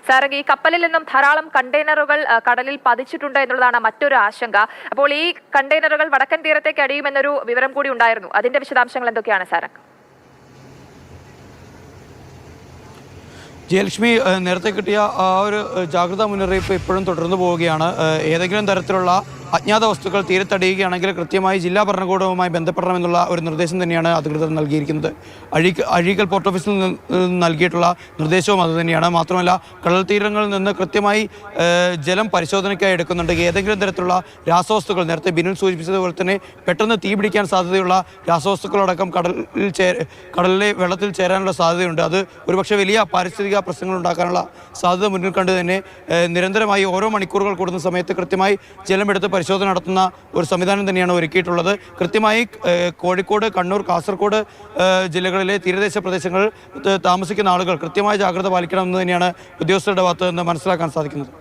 സാരംഗ്, ഈ കപ്പലിൽ നിന്നും ധാരാളം കണ്ടെയ്നറുകൾ കടലിൽ പതിച്ചിട്ടുണ്ട് എന്നുള്ളതാണ് മറ്റൊരു ആശങ്ക. അപ്പോൾ ഈ കണ്ടെയ്നറുകൾ വടക്കൻ തീരത്തേക്ക് അടിയുമെന്നൊരു വിവരം കൂടി ഉണ്ടായിരുന്നു. അതിന്റെ വിശദാംശങ്ങൾ എന്തൊക്കെയാണ് സാരംഗ്? ജയലക്ഷ്മി, നേരത്തെ കിട്ടിയ ആ ഒരു ജാഗ്രതാ മുന്നറിയിപ്പ് ഇപ്പോഴും തുടർന്നു പോവുകയാണ്. ഏതെങ്കിലും തരത്തിലുള്ള അജ്ഞാത വസ്തുക്കൾ തീരത്തടിയുകയാണെങ്കിൽ കൃത്യമായി ജില്ലാ ഭരണകൂടവുമായി ബന്ധപ്പെടണമെന്നുള്ള ഒരു നിർദ്ദേശം തന്നെയാണ് അധികൃതർ നൽകിയിരിക്കുന്നത്. അഴീക്കൽ പോർട്ട് ഓഫീസിൽ നിന്ന് നൽകിയിട്ടുള്ള നിർദ്ദേശവും അതുതന്നെയാണ്. മാത്രമല്ല, കടൽ തീരങ്ങളിൽ നിന്ന് കൃത്യമായി ജലം പരിശോധനയ്ക്കായി എടുക്കുന്നുണ്ട്. ഏതെങ്കിലും തരത്തിലുള്ള രാസവസ്തുക്കൾ, നേരത്തെ ബിനുൽ സൂചിപ്പിച്ചതുപോലെ തന്നെ പെട്ടെന്ന് തീ പിടിക്കാൻ സാധ്യതയുള്ള രാസവസ്തുക്കളടക്കം കടലിലെ വെള്ളത്തിൽ ചേരാനുള്ള സാധ്യതയുണ്ട്. അത് ഒരുപക്ഷെ വലിയ പാരിസ്ഥിതിക പ്രശ്നങ്ങൾ ഉണ്ടാക്കാനുള്ള സാധ്യത മുന്നിൽ കണ്ട് തന്നെ നിരന്തരമായി ഓരോ മണിക്കൂറുകൾ കൂടുന്ന സമയത്ത് കൃത്യമായി ജലമെടുത്ത് പരിശോധന നടത്തുന്ന ഒരു സംവിധാനം തന്നെയാണ് ഒരുക്കിയിട്ടുള്ളത്. കൃത്യമായി കോഴിക്കോട്, കണ്ണൂർ, കാസർഗോഡ് ജില്ലകളിലെ തീരദേശ പ്രദേശങ്ങളിൽ താമസിക്കുന്ന ആളുകൾ കൃത്യമായ ജാഗ്രത പാലിക്കണമെന്ന് തന്നെയാണ് ഉദ്യോഗസ്ഥരുടെ ഭാഗത്ത് നിന്ന് മനസ്സിലാക്കാൻ സാധിക്കുന്നത്.